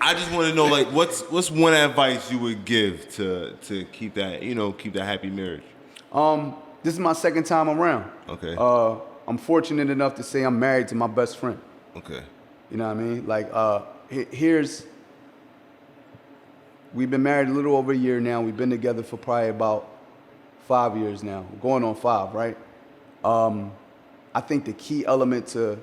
I just want to know, like, what's one advice you would give to keep that happy marriage? This is my second time around. Okay. I'm fortunate enough to say I'm married to my best friend. Okay. You know what I mean? Like, we've been married a little over a year now. We've been together for probably about 5 years now. Going on 5, right? I think the key element to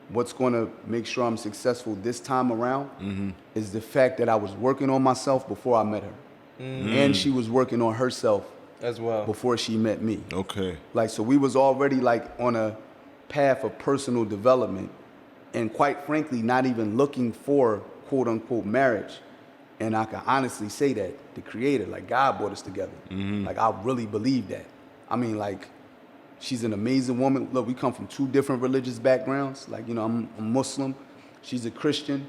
what's going to make sure I'm successful this time around is the fact that I was working on myself before I met her. And she was working on herself as well before she met me. Okay. Like, so we was already like on a path of personal development and quite frankly, not even looking for quote unquote marriage. And I can honestly say that the creator, like God brought us together. Like I really believe that. I mean, like she's an amazing woman. Look, we come from 2 different religious backgrounds. Like, you know, I'm a Muslim. She's a Christian.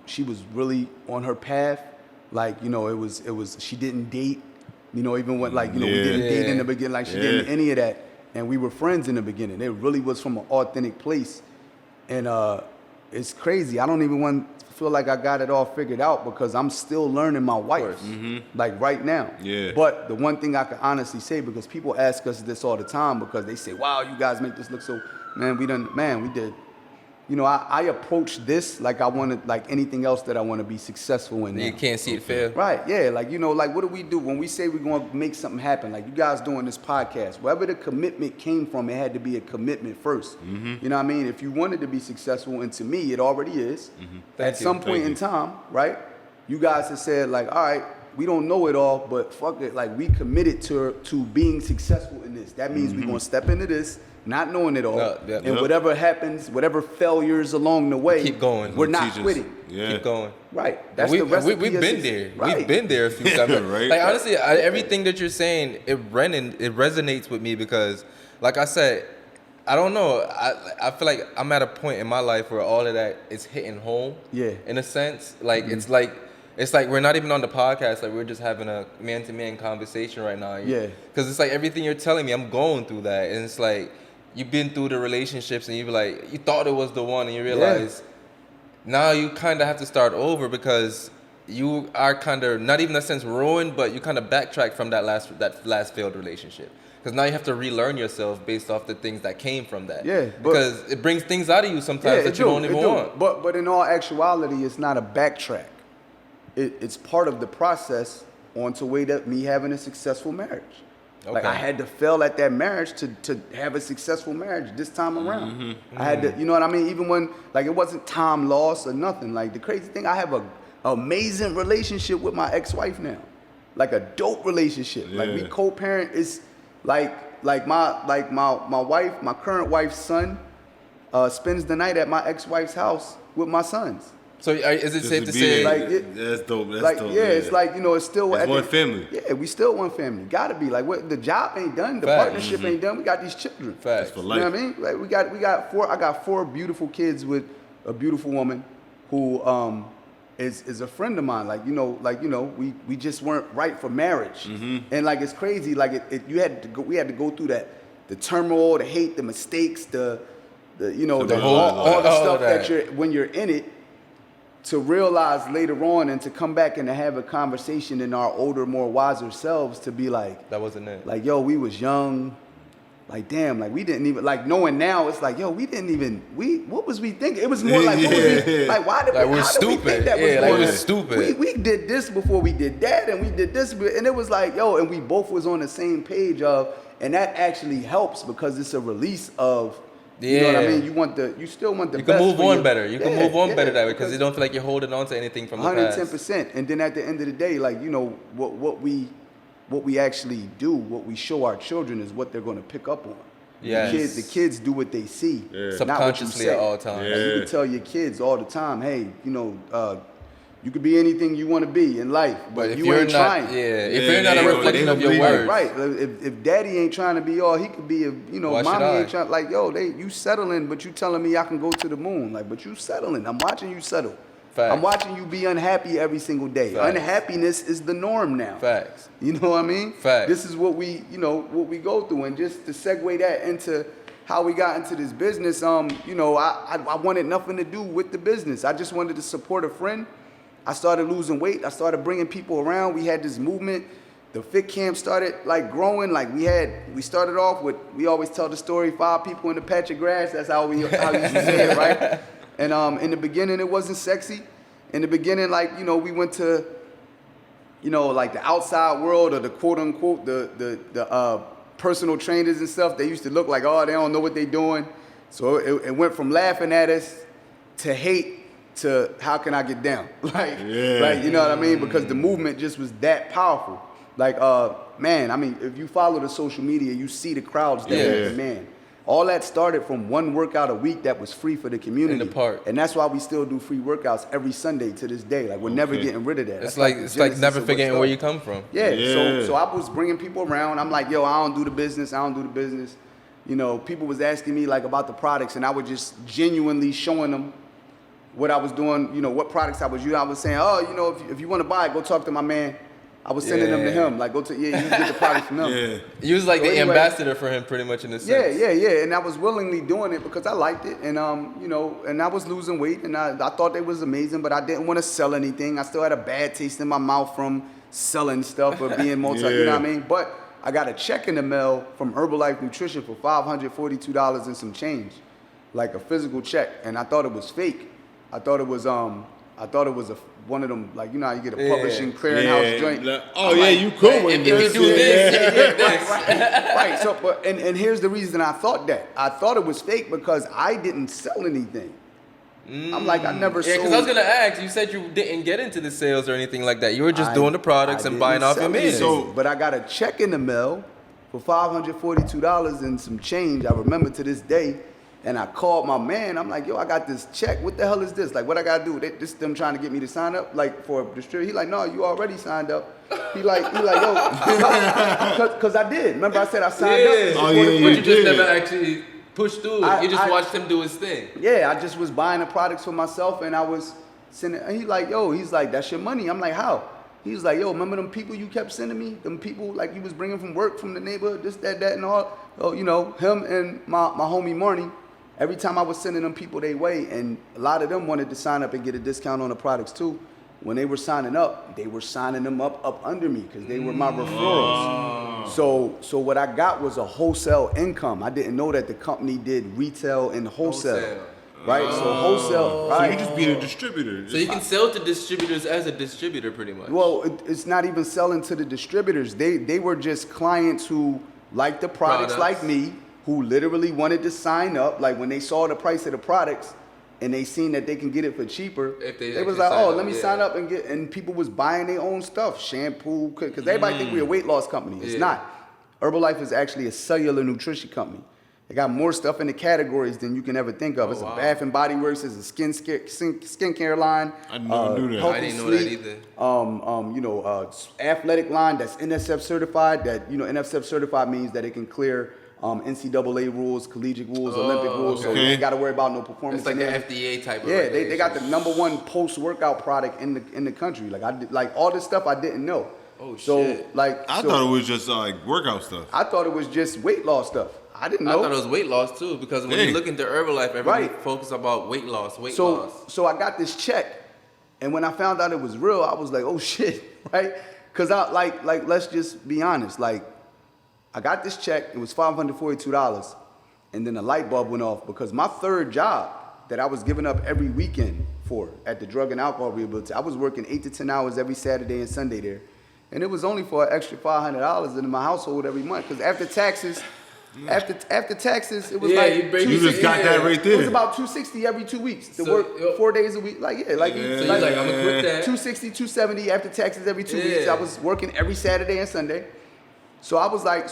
She was really on her path. Like, you know, it was, she didn't date. You know, even when, like, you know, we didn't date in the beginning, like she didn't any of that. And we were friends in the beginning. It really was from an authentic place. And it's crazy. I don't even want to feel like I got it all figured out because I'm still learning my wife, like right now. Yeah. But the one thing I can honestly say, because people ask us this all the time because they say, wow, you guys make this look so, we did. You know, I approach this like I wanted, like anything else that I want to be successful in. You can't see it fail. Right, yeah. Like, you know, like what do we do when we say we're going to make something happen? Like you guys doing this podcast, wherever the commitment came from, it had to be a commitment first. You know what I mean? If you wanted to be successful, and to me, it already is. At some point in time, right? You guys have said like, all right, we don't know it all, but fuck it. Like we committed to being successful in this. That means we're going to step into this not knowing it all, and whatever happens, whatever failures along the way, keep going. We're not quitting. Keep going. Right. That's the recipe. We've been there. Right. We've been there a few times. Right. Like honestly, everything that you're saying, it resonates with me because, like I said, I don't know. I feel like I'm at a point in my life where all of that is hitting home. Yeah. In a sense, like it's like we're not even on the podcast. Like we're just having a man-to-man conversation right now. Yeah. Because it's like everything you're telling me, I'm going through that, and it's like. You've been through the relationships and you be like, you thought it was the one and you realize now you kind of have to start over because you are kind of, not even in a sense ruined, but you kind of backtrack from that last failed relationship. Because now you have to relearn yourself based off the things that came from that. Yeah. Because it brings things out of you sometimes that you don't even want. But in all actuality, it's not a backtrack. It's part of the process on to way to me having a successful marriage. Okay. Like I had to fail at that marriage to have a successful marriage this time around. I had to, you know what I mean? Even when, like it wasn't time lost or nothing. Like the crazy thing, I have a amazing relationship with my ex-wife now. Like a dope relationship. Yeah. Like we co-parent. It's like my wife, my current wife's son, spends the night at my ex-wife's house with my sons. So is it safe to say like that's dope? That's like, dope. Yeah, it's like, you know, it's still one family. Yeah, we still one family. Gotta be like, what the job ain't done, the partnership ain't done. We got these children. Facts. For life. You know what I mean? Like we got 4. I got 4 beautiful kids with a beautiful woman who is a friend of mine. Like you know, we just weren't right for marriage. And like it's crazy. Like we had to go through that, the turmoil, the hate, the mistakes, all the stuff that when you're in it. To realize later on and to come back and to have a conversation in our older, more wiser selves to be like, that wasn't it. Like, yo, we was young. Like, damn, like we didn't even, like knowing now, it's like, yo, what was we thinking? It was more like, what was we, like, why did we think that was like we're stupid. We did this before we did that and we did this. And it was like, yo, and we both was on the same page of, and that actually helps because it's a release of, you know what I mean? You still want the best. You can move on better. You can move on better that way because you don't feel like you're holding on to anything from the past. 110%. And then at the end of the day, like, you know, what we actually do, what we show our children is what they're going to pick up on. Yes. The kids do what they see. Yeah. Subconsciously at all times. Yeah. Like you can tell your kids all the time, hey, you know, you could be anything you want to be in life, but if you ain't trying. If you're not a reflection of your words. Right. If daddy ain't trying to be all, he could be, mommy ain't trying. Like, yo, you settling, but you telling me I can go to the moon. Like, but you settling. I'm watching you settle. Facts. I'm watching you be unhappy every single day. Facts. Unhappiness is the norm now. Facts. You know what I mean? Facts. This is what we go through. And just to segue that into how we got into this business, you know, I wanted nothing to do with the business. I just wanted to support a friend. I started losing weight. I started bringing people around. We had this movement. The fit camp started like growing. Like we started off with, we always tell the story, 5 people in a patch of grass. That's how we used to say it, right? And in the beginning, it wasn't sexy. In the beginning, like, you know, we went to, you know, like the outside world, or the quote unquote, the personal trainers and stuff. They used to look like, oh, they don't know what they're doing. So it went from laughing at us to hate to how can I get down? Like, you know what I mean? Because the movement just was that powerful. Like, man, I mean, if you follow the social media, you see the crowds that man. All that started from one workout a week that was free for the community. In the park. And that's why we still do free workouts every Sunday to this day. Like, we're never getting rid of that. It's That's like never forgetting where you come from. Yeah. So I was bringing people around. I'm like, yo, I don't do the business. You know, people was asking me like about the products, and I was just genuinely showing them what I was doing, you know, what products I was using. I was saying, oh, you know, if you want to buy it, go talk to my man. I was sending them to him. Like, you can get the product from him. You was like the ambassador for him, pretty much, in a sense. Yeah. And I was willingly doing it because I liked it. And, you know, and I was losing weight, and I thought they was amazing, but I didn't want to sell anything. I still had a bad taste in my mouth from selling stuff or being you know what I mean? But I got a check in the mail from Herbalife Nutrition for $542 and some change, like a physical check. And I thought it was fake. I thought it was one of them, like, you know how you get a publishing clearinghouse joint. You could win this. If you do this, Right. So, but and here's the reason I thought that. I thought it was fake because I didn't sell anything. I'm like, I never sold. Yeah, because I was gonna ask. You said you didn't get into the sales or anything like that. You were just doing the products and buying off your man. But I got a check in the mail for $542 and some change. I remember to this day. And I called my man. I'm like, yo, I got this check. What the hell is this? Like, what I gotta do? This them trying to get me to sign up, like, for a distributor. He like, no, you already signed up. He like, yo, because I did. Remember I said I signed up. But you just never actually pushed through it. You just watched him do his thing. Yeah, I just was buying the products for myself, and I was sending. And he like, yo, he's like, that's your money. I'm like, how? He's like, yo, remember them people you kept sending me? Them people like you was bringing from work, from the neighborhood, this, that, and all. Oh, you know, him and my homie Marnie. Every time I was sending them people their way, and a lot of them wanted to sign up and get a discount on the products too. When they were signing up, they were signing them up under me because they were my referrals. So what I got was a wholesale income. I didn't know that the company did retail and wholesale. Right? So wholesale. Right? So you just being a distributor. So you can sell to distributors as a distributor, pretty much. Well, it's not even selling to the distributors. They were just clients who liked the products like me, who literally wanted to sign up. Like when they saw the price of the products and they seen that they can get it for cheaper, they was like, oh, let me sign up and get, and people was buying their own stuff, shampoo, because everybody think we're a weight loss company. It's not. Herbalife is actually a cellular nutrition company. They got more stuff in the categories than you can ever think of. It's a Bath and Body Works, it's a skincare line. I never knew that. I didn't know that either. You know, athletic line that's NSF certified. That, you know, NSF certified means that it can clear NCAA rules, collegiate rules, Olympic rules, so you ain't got to worry about no performance. It's like the FDA type of. Yeah, they got the #1 post-workout product in the country. Like I did, like all this stuff I didn't know. Oh so, shit! Like I thought it was just like workout stuff. I thought it was just weight loss stuff. I didn't know. I thought it was weight loss too, because when you look into Herbalife, everybody focus about weight loss. So I got this check, and when I found out it was real, I was like, oh shit, right? Because I like let's just be honest, like. I got this check, it was $542, and then the light bulb went off because my third job that I was giving up every weekend for at the drug and alcohol rehabilitation, I was working 8 to 10 hours every Saturday and Sunday there. And it was only for an extra $500 in my household every month because after taxes, it was like you just got that right there. It was about $260 every 2 weeks to work 4 days a week. So you like I'm gonna quit that. $260, $270 after taxes every 2 weeks. I was working every Saturday and Sunday. So I was like,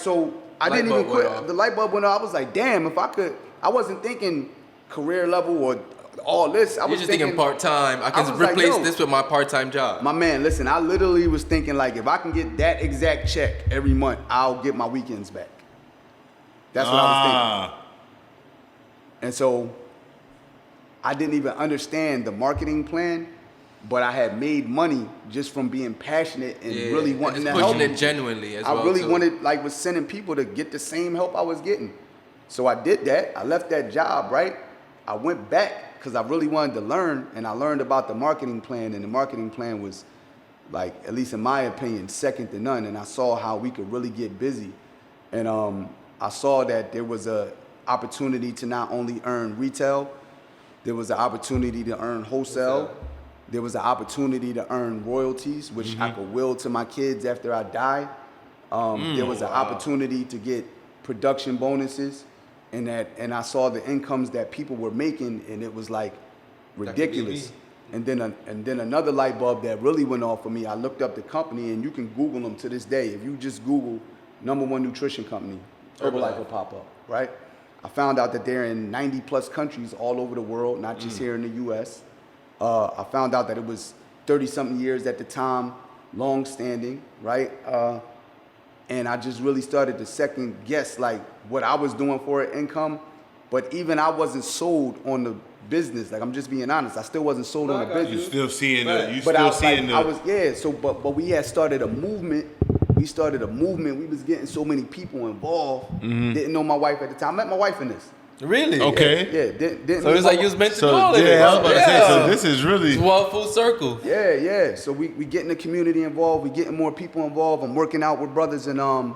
I didn't even quit. The light bulb went off. I was like, damn, if I could, I wasn't thinking career level or all this. I was just thinking part-time. I can replace this with my part-time job. My man, listen, I literally was thinking like, if I can get that exact check every month, I'll get my weekends back. That's what I was thinking. And so I didn't even understand the marketing plan, but I had made money just from being passionate and really wanting to help. Pushing it genuinely as well. I really wanted, like, was sending people to get the same help I was getting. So I did that. I left that job, right? I went back because I really wanted to learn, and I learned about the marketing plan, and the marketing plan was, like, at least in my opinion, second to none. And I saw how we could really get busy. And I saw that there was a opportunity to not only earn retail, there was an opportunity to earn wholesale. There was an opportunity to earn royalties, which I could will to my kids after I die. There was an opportunity to get production bonuses, and I saw the incomes that people were making, and it was like ridiculous. And then another light bulb that really went off for me. I looked up the company, and you can Google them to this day. If you just Google #1 nutrition company, Herbalife will pop up, right? I found out that they're in 90 plus countries all over the world, not just here in the U.S. I found out that it was 30-something years at the time, long standing, right? And I just really started to second guess like what I was doing for an income, but even I wasn't sold on the business. Like, I'm just being honest, I still wasn't sold on the business. You still seeing the, but we had started a movement. We started a movement. We was getting so many people involved. Didn't know my wife at the time. I met my wife in this. Really? Okay. Yeah. Didn't So it's like you was meant to do all of I this. was about to say, so this is really... It's one full circle. Yeah. So we getting the community involved. We getting more people involved. I'm working out with brothers, and I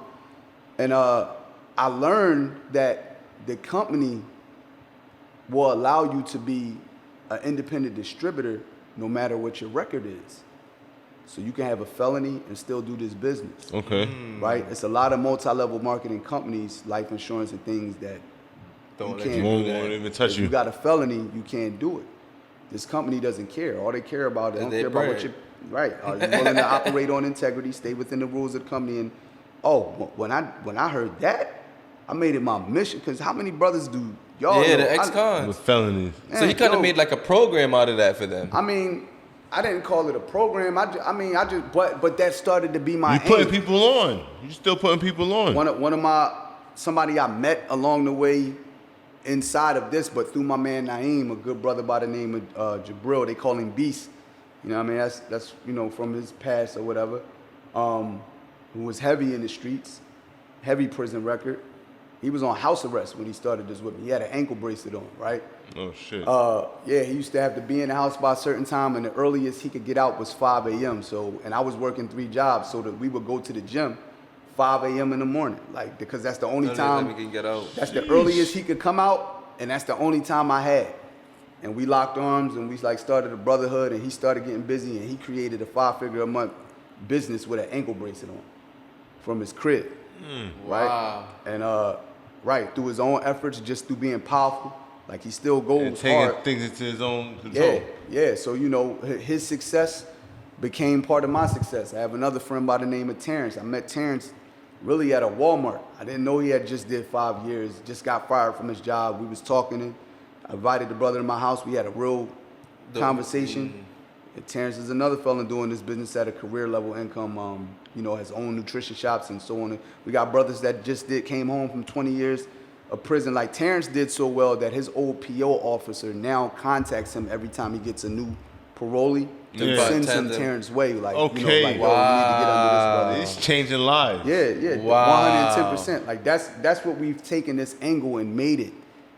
learned that the company will allow you to be an independent distributor no matter what your record is. So you can have a felony and still do this business. Okay. Right? It's a lot of multi-level marketing companies, life insurance and things that Don't let can't you Won't do that. even touch if you. you got a felony, you can't do it. This company doesn't care. All they care about, they don't care about what you right. Are you willing to operate on integrity, stay within the rules of the company? And when I heard that, I made it my mission, because how many brothers do y'all know? The ex-cons. With felonies. So you kind of made like a program out of that for them. I mean, I didn't call it a program. But that started to be my You putting aim. people on. You still putting people on. Somebody I met along the way inside of this, but through my man Naeem, a good brother by the name of Jabril, they call him Beast. You know what I mean? That's from his past or whatever. Who was heavy in the streets, heavy prison record. He was on house arrest when he started this with me. He had an ankle bracelet on, right? Oh, shit. He used to have to be in the house by a certain time, and the earliest he could get out was 5 a.m. So, and I was working 3 jobs, so that we would go to the gym 5 a.m. in the morning, like, because that's the only time we can get out. That's the earliest he could come out, and that's the only time I had. And we locked arms, and we like started a brotherhood, and he started getting busy, and he created a 5-figure-a-month business with an ankle bracelet on from his crib, right? Wow. And through his own efforts, just through being powerful, like he still goes And taking hard. things into his own control. Yeah. So his success became part of my success. I have another friend by the name of Terrence. I met Terrence really at a Walmart. I didn't know he had just did 5 years, just got fired from his job. We was talking, and I invited the brother to my house. We had a real conversation. And Terrence is another fella doing this business at a career level income, has own nutrition shops and so on. We got brothers that just came home from 20 years of prison. Like Terrence did so well that his old PO officer now contacts him every time he gets a new parolee to send him Terrence's way. Like, Okay. yo, we need to get under this brother. It's changing lives. Yeah, Wow. 110%. Like that's what we've taken this angle and made it